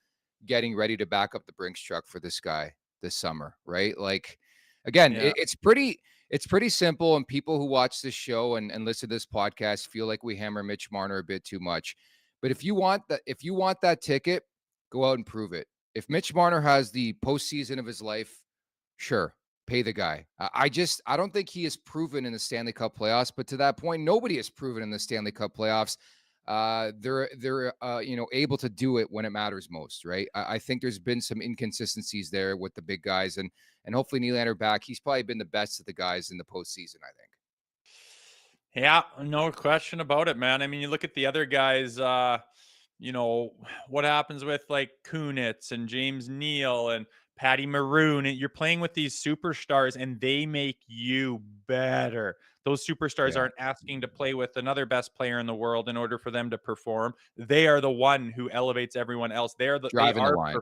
getting ready to back up the Brinks truck for this guy this summer, right? Like, again, Yeah. it's pretty simple, and people who watch this show and listen to this podcast feel like we hammer Mitch Marner a bit too much. But if you want that ticket, go out and prove it. If Mitch Marner has the postseason of his life, sure, pay the guy. I don't think he has proven in the Stanley Cup playoffs, but to that point, nobody has proven in the Stanley Cup playoffs. They're able to do it when it matters most, right? I think there's been some inconsistencies there with the big guys, and hopefully Nylander back. He's probably been the best of the guys in the postseason, I think. Yeah, no question about it, man. I mean, you look at the other guys, what happens with like Kunitz and James Neal and Patty Maroon, and you're playing with these superstars and they make you better. Those superstars Yeah. aren't asking to play with another best player in the world in order for them to perform. They are the one who elevates everyone else. Driving the line.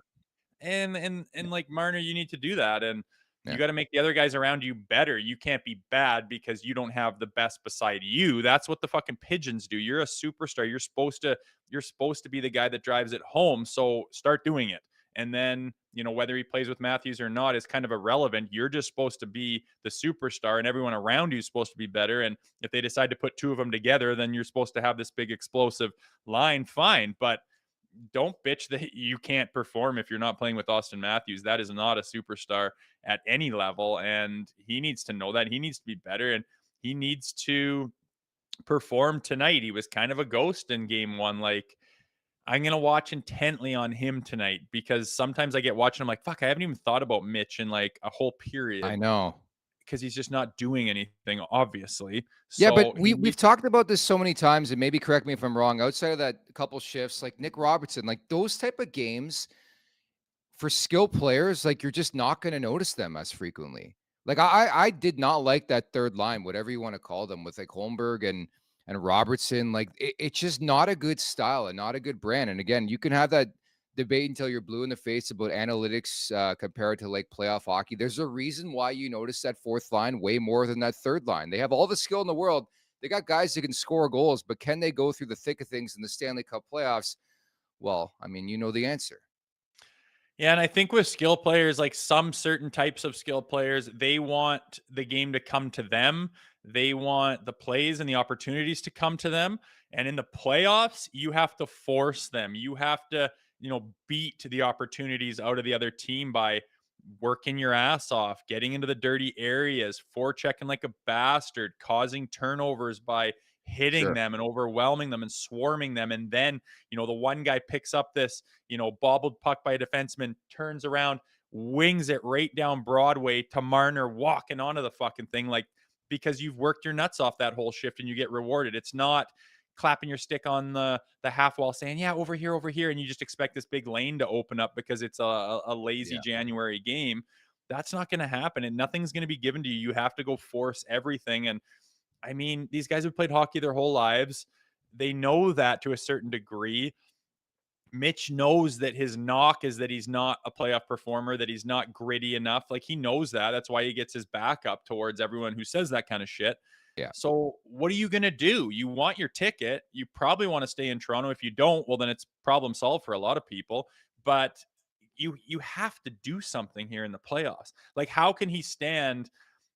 And like Marner, you need to do that. And Yeah. you got to make the other guys around you better. You can't be bad because you don't have the best beside you. That's what the fucking Pigeons do. You're a superstar. You're supposed to be the guy that drives it home. So start doing it. And then, whether he plays with Matthews or not is kind of irrelevant. You're just supposed to be the superstar, and everyone around you is supposed to be better. And if they decide to put two of them together, then you're supposed to have this big explosive line. Fine. But don't bitch that you can't perform if you're not playing with Auston Matthews. That is not a superstar at any level, and he needs to know that. He needs to be better, and he needs to perform tonight. He was kind of a ghost in game one. Like, I'm going to watch intently on him tonight, because sometimes I get watching, I'm like, fuck, I haven't even thought about Mitch in like a whole period. I know. Because he's just not doing anything, obviously. Yeah, So but we've talked about this so many times, and maybe correct me if I'm wrong. Outside of that couple shifts, like Nick Robertson, like those type of games for skilled players, like you're just not going to notice them as frequently. Like I did not like that third line, whatever you want to call them, with like Holmberg and Robertson. Like it's just not a good style and not a good brand. And again, you can have that debate until you're blue in the face about analytics compared to like playoff hockey. There's a reason why you notice that fourth line way more than that third line. They have all the skill in the world. They got guys that can score goals, but can they go through the thick of things in the Stanley Cup playoffs? Well, I mean, you know the answer. Yeah, and I think with skill players, like some certain types of skill players, they want the game to come to them. They want the plays and the opportunities to come to them. And in the playoffs, you have to force them. You have to, beat the opportunities out of the other team by working your ass off, getting into the dirty areas, forechecking like a bastard, causing turnovers by hitting Sure. them and overwhelming them and swarming them. And then, the one guy picks up this, bobbled puck by a defenseman, turns around, wings it right down Broadway to Marner walking onto the fucking thing, like, because you've worked your nuts off that whole shift and you get rewarded. It's not clapping your stick on the half wall saying, yeah, over here, and you just expect this big lane to open up because it's a lazy January game. That's not going to happen, and nothing's going to be given to you. You have to go force everything. And I mean, these guys have played hockey their whole lives. They know that to a certain degree. Mitch knows that his knock is that he's not a playoff performer, that he's not gritty enough. Like, he knows that. That's why he gets his back up towards everyone who says that kind of shit. Yeah. So what are you going to do? You want your ticket. You probably want to stay in Toronto. If you don't, well, then it's problem solved for a lot of people. But you have to do something here in the playoffs. Like, how can he stand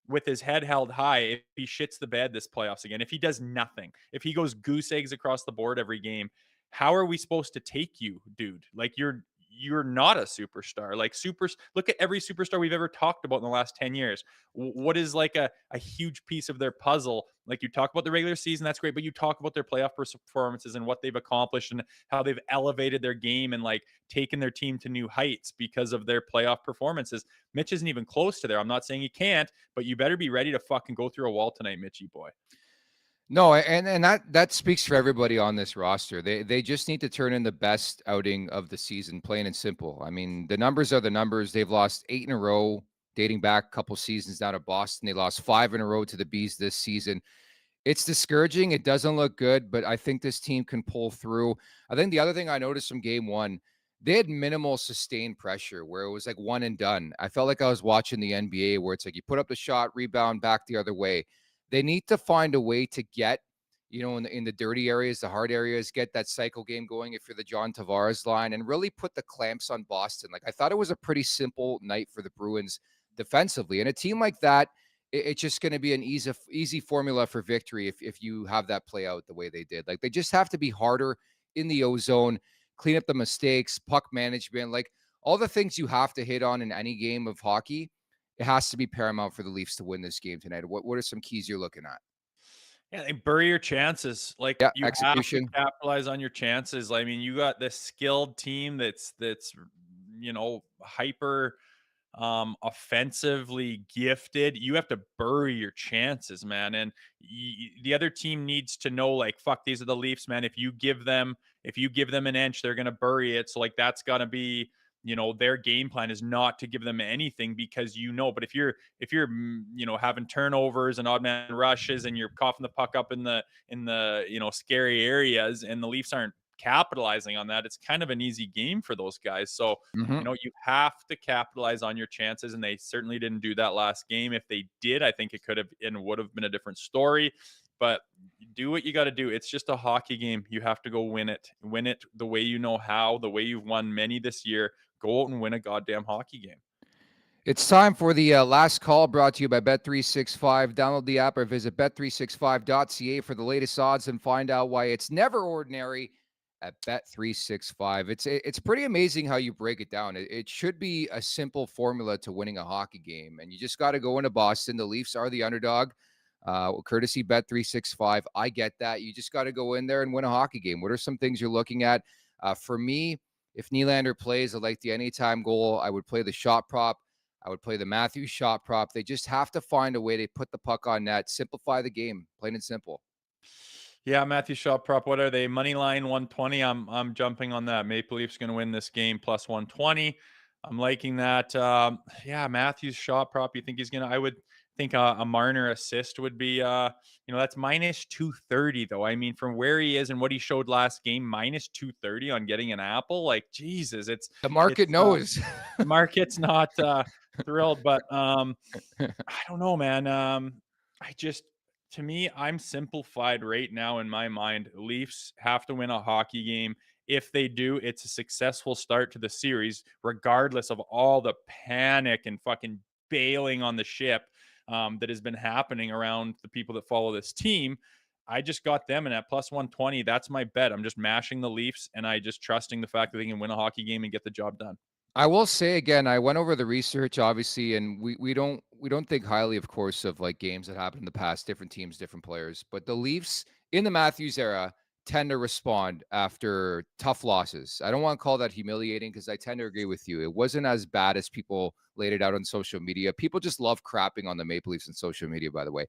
with his head held high if he shits the bed this playoffs again? If he does nothing, if he goes goose eggs across the board every game, how are we supposed to take you, dude? Like, you're not a superstar. Like look at every superstar we've ever talked about in the last 10 years. What is like a huge piece of their puzzle? Like you talk about the regular season, that's great, but you talk about their playoff performances and what they've accomplished and how they've elevated their game and like taken their team to new heights because of their playoff performances. Mitch isn't even close to there. I'm not saying he can't, but you better be ready to fucking go through a wall tonight, Mitchy boy. No, and that speaks for everybody on this roster. They just need to turn in the best outing of the season, plain and simple. I mean, the numbers are the numbers. They've lost 8 in a row, dating back a couple seasons down to Boston. They lost 5 in a row to the Bees this season. It's discouraging. It doesn't look good, but I think this team can pull through. I think the other thing I noticed from game one, they had minimal sustained pressure where it was like one and done. I felt like I was watching the NBA where it's like you put up the shot, rebound, back the other way. They need to find a way to get, in the dirty areas, the hard areas, get that cycle game going if you're the John Tavares line and really put the clamps on Boston. Like I thought it was a pretty simple night for the Bruins defensively. And a team like that, it's just going to be an easy formula for victory if you have that play out the way they did. Like they just have to be harder in the ozone, clean up the mistakes, puck management, like all the things you have to hit on in any game of hockey. It has to be paramount for the Leafs to win this game tonight. What are some keys you're looking at? Yeah, they bury your chances. Like you execution. have to capitalize on your chances. I mean, you got this skilled team that's hyper offensively gifted. You have to bury your chances, man. And the other team needs to know, like, fuck, these are the Leafs, man. If you give them an inch, they're gonna bury it. So like that's gotta be, their game plan is not to give them anything because but if you're having turnovers and odd man rushes and you're coughing the puck up in the scary areas and the Leafs aren't capitalizing on that, it's kind of an easy game for those guys. So you have to capitalize on your chances, and they certainly didn't do that last game. If they did, I think it could have and would have been a different story. But do what you got to do. It's just a hockey game. You have to go win it the way you know how, the way you've won many this year. Go out and win a goddamn hockey game. It's time for the last call, brought to you by Bet365. Download the app or visit bet365.ca for the latest odds and find out why it's never ordinary at Bet365. It's pretty amazing how you break it down. It should be a simple formula to winning a hockey game, and you just got to go into Boston. The Leafs are the underdog, courtesy Bet365. I get that. You just got to go in there and win a hockey game. What are some things you're looking at? For me, if Nylander plays, I like the anytime goal. I would play the shot prop. I would play the Matthews shot prop. They just have to find a way to put the puck on net, simplify the game, plain and simple. Yeah, Matthews shot prop. What are they? Money line 120. I'm jumping on that. Maple Leafs going to win this game plus 120. I'm liking that. Matthews shot prop. You think he's going to? I would think a Marner assist would be. That's minus 230 though. I mean, from where he is and what he showed last game, minus 230 on getting an apple. Like Jesus, the market knows. The market's not thrilled, but I don't know, man. To me, I'm simplified right now in my mind. Leafs have to win a hockey game. If they do, it's a successful start to the series, regardless of all the panic and fucking bailing on the ship that has been happening around the people that follow this team. I just got them in at plus 120. That's my bet. I'm just mashing the Leafs, and I just trusting the fact that they can win a hockey game and get the job done. I will say again, I went over the research, obviously, and we don't think highly, of course, of like games that happened in the past, different teams, different players. But the Leafs in the Matthews era tend to respond after tough losses. I don't want to call that humiliating because I tend to agree with you. It wasn't as bad as people laid it out on social media. People just love crapping on the Maple Leafs on social media, by the way.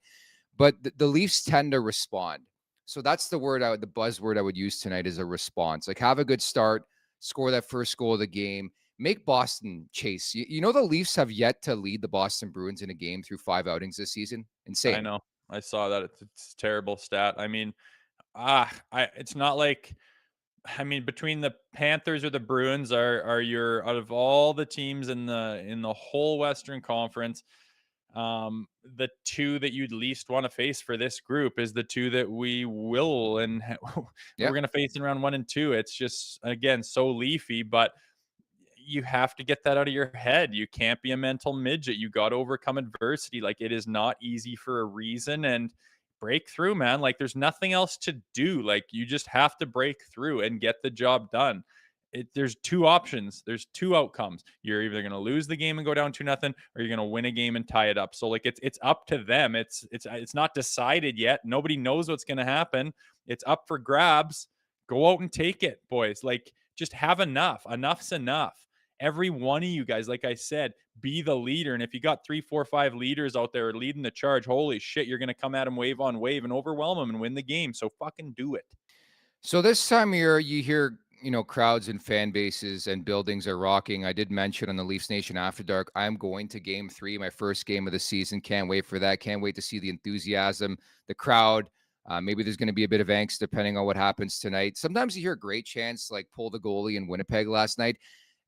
But the Leafs tend to respond. So that's the buzzword I would use tonight is a response. Like have a good start, score that first goal of the game. Make Boston chase. The Leafs have yet to lead the Boston Bruins in a game through 5 outings this season. Insane. I know. I saw that. It's a terrible stat. I mean, it's not like, between the Panthers or the Bruins are your, out of all the teams in the whole Western Conference, the two that you'd least want to face for this group is the two that we will and we're going to face in round 1 and 2. It's just, again, so Leafy, but you have to get that out of your head. You can't be a mental midget. You got to overcome adversity. Like it is not easy for a reason, and break through, man. Like there's nothing else to do. Like you just have to break through and get the job done. there's two options. There's two outcomes. You're either going to lose the game and go down 2-0, or you're going to win a game and tie it up. So like it's up to them. It's not decided yet. Nobody knows what's going to happen. It's up for grabs. Go out and take it, boys. Like, just have enough. Enough's enough. Every one of you guys, like I said, be the leader. And if you got 3, 4, 5 leaders out there leading the charge, holy shit, you're going to come at them wave on wave and overwhelm them and win the game. So fucking do it. So this time of year, you hear, crowds and fan bases and buildings are rocking. I did mention on the Leafs Nation After Dark, I'm going to Game 3, my first game of the season. Can't wait for that. Can't wait to see the enthusiasm, the crowd. Maybe there's going to be a bit of angst depending on what happens tonight. Sometimes you hear great chants like pull the goalie in Winnipeg last night.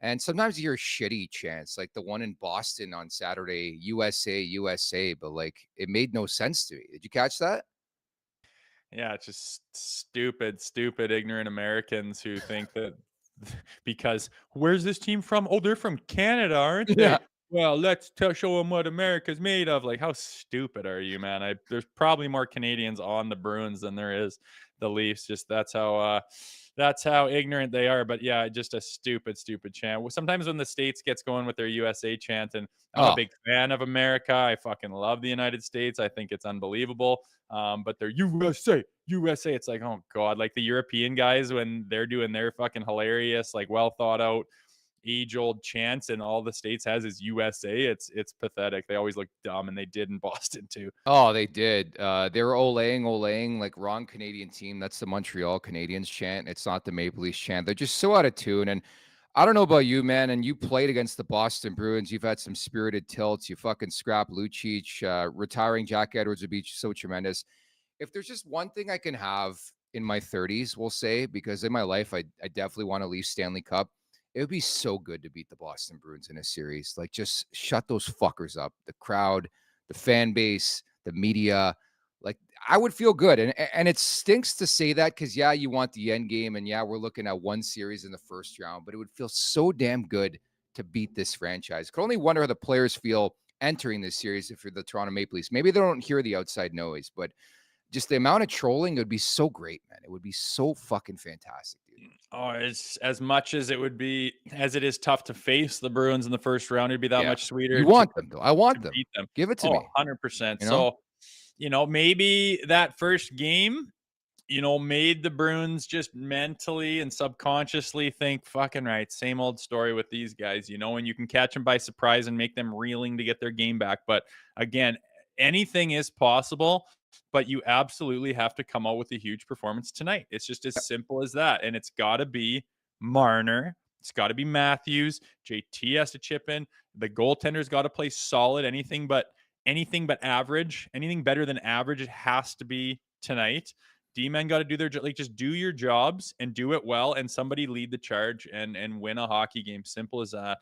And sometimes you hear shitty chants like the one in Boston on Saturday, USA, USA. But like, it made no sense to me. Did you catch that? Yeah, it's just stupid, ignorant Americans who think that because where's this team from? Oh, they're from Canada, aren't they? Yeah. Well, let's show them what America's made of. Like, how stupid are you, man? There's probably more Canadians on the Bruins than there is the Leafs. Just that's how ignorant they are. But yeah, just a stupid chant. Sometimes when the States gets going with their USA chant, and I'm a big fan of America. I fucking love the United States. I think it's unbelievable. But they're USA. It's like, oh God, like the European guys when they're doing their fucking hilarious, like well thought out, age-old chants, and all the States has is USA. It's pathetic. They always look dumb, and they did in Boston too. Oh, they did. They were olaying, like wrong Canadian team. That's the Montreal Canadiens chant. It's not the Maple Leafs chant. They're just so out of tune. And I don't know about you, man. And you played against the Boston Bruins. You've had some spirited tilts. You fucking scrap Lucic. Retiring Jack Edwards would be so tremendous. If there's just one thing I can have in my 30s, we'll say, because in my life, I definitely want to leave Stanley Cup. It would be so good to beat the Boston Bruins in a series. Like, just shut those fuckers up. The crowd, the fan base, the media. Like, I would feel good. And it stinks to say that because, yeah, you want the end game. And, yeah, we're looking at one series in the first round. But it would feel so damn good to beat this franchise. Could only wonder how the players feel entering this series if you're the Toronto Maple Leafs. Maybe they don't hear the outside noise. But just the amount of trolling, it would be so great, man. It would be so fucking fantastic, dude. Oh, it's as much as it is tough to face the Bruins in the first round. It'd be that much sweeter. You want them, though. I want them. Beat them. Give it to me. 100%. So, maybe that first game, made the Bruins just mentally and subconsciously think, fucking right, same old story with these guys, and you can catch them by surprise and make them reeling to get their game back. But again, anything is possible. But you absolutely have to come out with a huge performance tonight. It's just as simple as that. And it's got to be Marner. It's got to be Matthews. JT has to chip in. The goaltender's got to play solid. Anything but average. Anything better than average, it has to be tonight. D-men got to do their job. Like, just do your jobs and do it well. And somebody lead the charge and win a hockey game. Simple as that.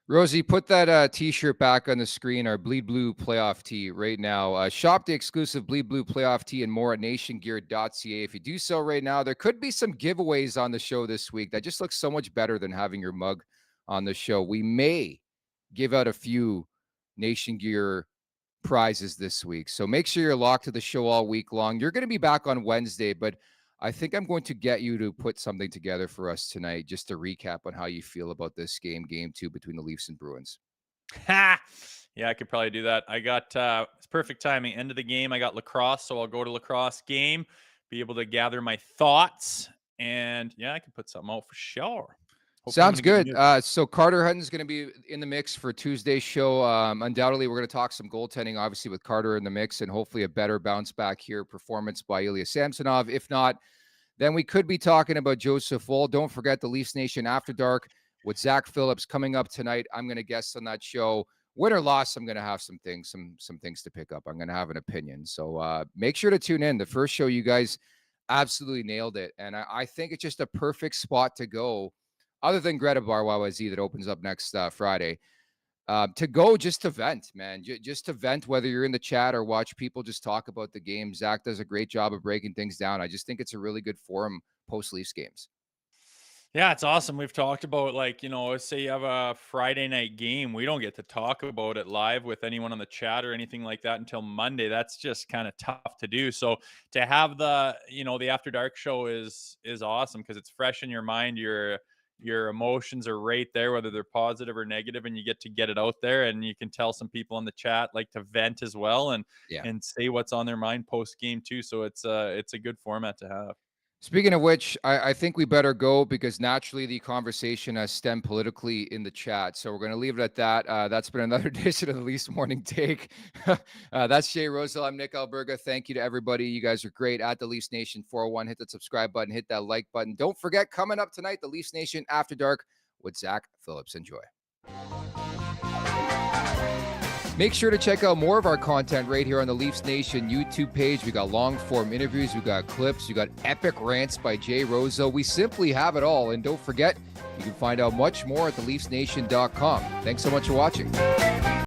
Rosie, put that T-shirt back on the screen, our Bleed Blue playoff tee right now. Shop the exclusive Bleed Blue playoff tee and more at nationgear.ca. If you do so right now, there could be some giveaways on the show this week. That just looks so much better than having your mug on the show. We may give out a few Nation Gear prizes this week. So make sure you're locked to the show all week long. You're going to be back on Wednesday, but I think I'm going to get you to put something together for us tonight, just to recap on how you feel about this game 2 between the Leafs and Bruins. Yeah, I could probably do that. I got it's perfect timing. End of the game, I got lacrosse, so I'll go to lacrosse game, be able to gather my thoughts, and yeah, I can put something out for sure. Sounds good. So Carter Hutton's going to be in the mix for Tuesday's show. Undoubtedly, we're going to talk some goaltending, obviously, with Carter in the mix, and hopefully a better bounce back here performance by Ilya Samsonov. If not, then we could be talking about Joseph Woll. Don't forget the Leafs Nation After Dark with Zach Phillips coming up tonight. I'm going to guest on that show. Win or loss, I'm going to have some things to pick up. I'm going to have an opinion. So make sure to tune in. The first show, you guys absolutely nailed it. And I think it's just a perfect spot to go, other than Greta Bar YYZ that opens up next Friday, to go just to vent, man. Just to vent, whether you're in the chat or watch people just talk about the game. Zach does a great job of breaking things down. I just think it's a really good forum post-Leafs games. Yeah, it's awesome. We've talked about, like, say you have a Friday night game. We don't get to talk about it live with anyone on the chat or anything like that until Monday. That's just kind of tough to do. So to have the After Dark show is awesome because it's fresh in your mind. You're your emotions are right there, whether they're positive or negative, and you get to get it out there, and you can tell some people in the chat like to vent as well and say what's on their mind post game too. So it's a good format to have. Speaking of which, I think we better go because naturally the conversation has stemmed politically in the chat. So we're going to leave it at that. That's been another edition of the Leafs Morning Take. That's Jay Rosehill. I'm Nick Alberga. Thank you to everybody. You guys are great at the Leafs Nation 401. Hit that subscribe button. Hit that like button. Don't forget, coming up tonight, the Leafs Nation After Dark with Zach Phillips. Enjoy. Make sure to check out more of our content right here on the Leafs Nation YouTube page. We got long form interviews, we got clips, we got epic rants by Jay Rosehill. We simply have it all. And don't forget, you can find out much more at theleafsnation.com. Thanks so much for watching.